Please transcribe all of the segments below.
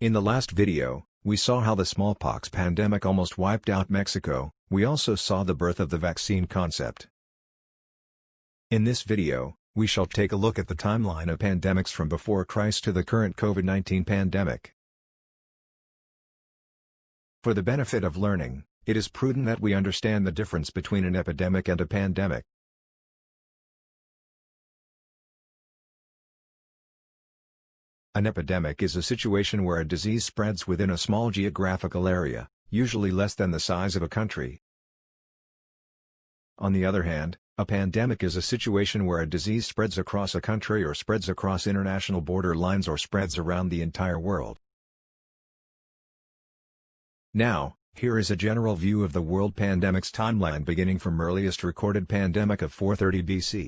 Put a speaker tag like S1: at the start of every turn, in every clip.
S1: In the last video, we saw how the smallpox pandemic almost wiped out Mexico. We also saw the birth of the vaccine concept. In this video, we shall take a look at the timeline of pandemics from before Christ to the current COVID-19 pandemic. For the benefit of learning, it is prudent that we understand the difference between an epidemic and a pandemic. An epidemic is a situation where a disease spreads within a small geographical area, usually less than the size of a country. On the other hand, a pandemic is a situation where a disease spreads across a country or spreads across international border lines or spreads around the entire world. Now, here is a general view of the world pandemics timeline beginning from earliest recorded pandemic of 430 BC.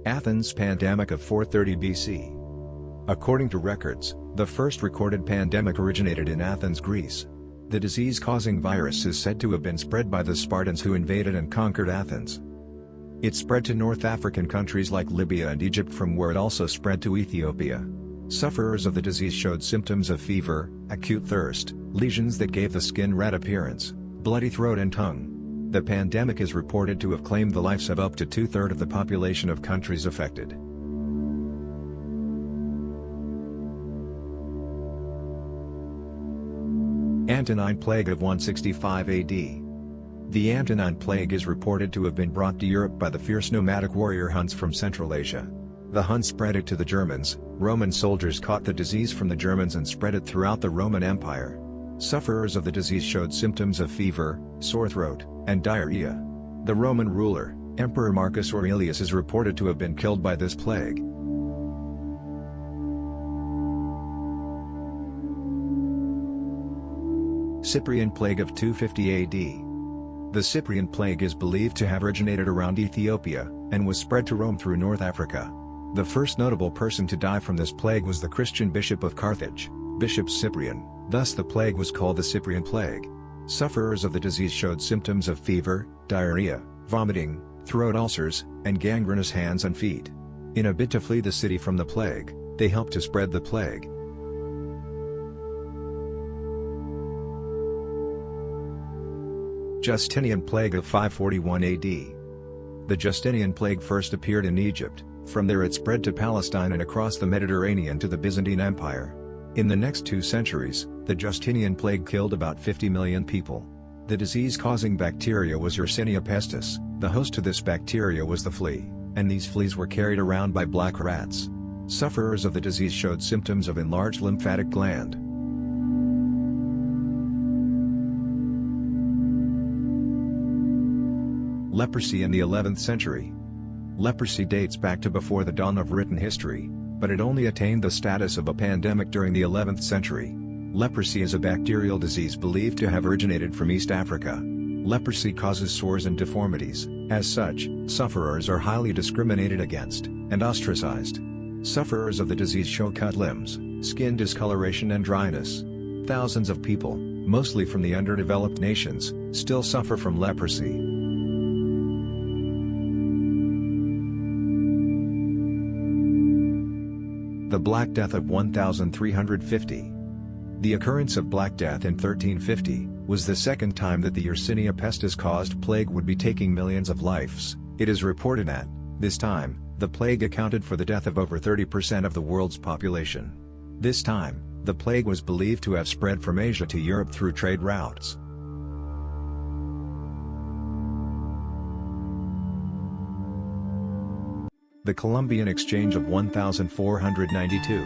S1: Athens pandemic of 430 BC. According to records, the first recorded pandemic originated in Athens, Greece. The disease-causing virus is said to have been spread by the Spartans who invaded and conquered Athens. It spread to North African countries like Libya and Egypt, from where it also spread to Ethiopia. Sufferers of the disease showed symptoms of fever, acute thirst, lesions that gave the skin red appearance, bloody throat and tongue. The pandemic is reported to have claimed the lives of up to two-thirds of the population of countries affected. Antonine Plague of 165 AD. The Antonine Plague is reported to have been brought to Europe by the fierce nomadic warrior Huns from Central Asia. The Huns spread it to the Germans. Roman soldiers caught the disease from the Germans and spread it throughout the Roman Empire. Sufferers of the disease showed symptoms of fever, sore throat, and diarrhea. The Roman ruler, Emperor Marcus Aurelius, is reported to have been killed by this plague. Cyprian Plague of 250 AD. The Cyprian Plague is believed to have originated around Ethiopia, and was spread to Rome through North Africa. The first notable person to die from this plague was the Christian bishop of Carthage, Bishop Cyprian. Thus the plague was called the Cyprian Plague. Sufferers of the disease showed symptoms of fever, diarrhea, vomiting, throat ulcers, and gangrenous hands and feet. In a bid to flee the city from the plague, they helped to spread the plague. Justinian Plague of 541 AD. The Justinian Plague first appeared in Egypt. From there it spread to Palestine and across the Mediterranean to the Byzantine Empire. In the next 2 centuries, the Justinian Plague killed about 50 million people. The disease-causing bacteria was Yersinia pestis. The host to this bacteria was the flea, and these fleas were carried around by black rats. Sufferers of the disease showed symptoms of enlarged lymphatic gland. Leprosy in the 11th century. Leprosy dates back to before the dawn of written history, but it only attained the status of a pandemic during the 11th century. Leprosy is a bacterial disease believed to have originated from East Africa. Leprosy causes sores and deformities. As such, sufferers are highly discriminated against, and ostracized. Sufferers of the disease show cut limbs, skin discoloration and dryness. Thousands of people, mostly from the underdeveloped nations, still suffer from leprosy. The Black Death of 1350. The occurrence of Black Death in 1350 was the second time that the Yersinia pestis-caused plague would be taking millions of lives. It is reported that, this time, the plague accounted for the death of over 30% of the world's population. This time, the plague was believed to have spread from Asia to Europe through trade routes. The Columbian Exchange of 1492.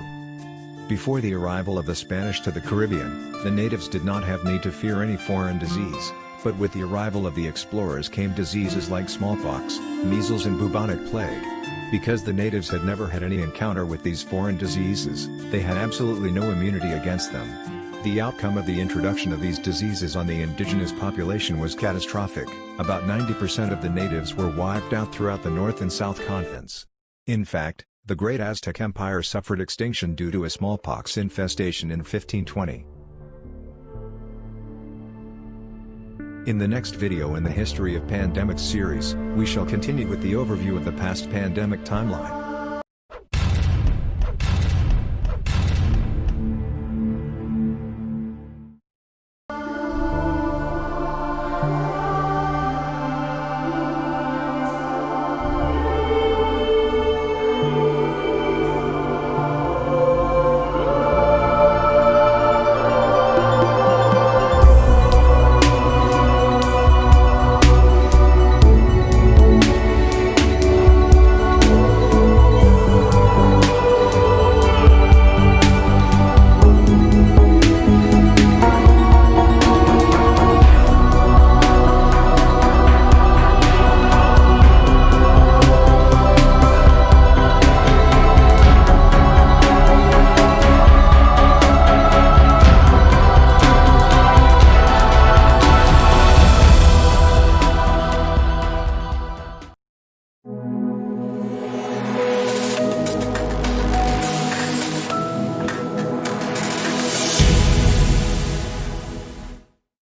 S1: Before the arrival of the Spanish to the Caribbean, the natives did not have need to fear any foreign disease. But with the arrival of the explorers came diseases like smallpox, measles and bubonic plague. Because the natives had never had any encounter with these foreign diseases, they had absolutely no immunity against them. The outcome of the introduction of these diseases on the indigenous population was catastrophic. About 90% of the natives were wiped out throughout the North and South continents. In fact, the Great Aztec Empire suffered extinction due to a smallpox infestation in 1520. In the next video in the History of Pandemics series, we shall continue with the overview of the past pandemic timeline.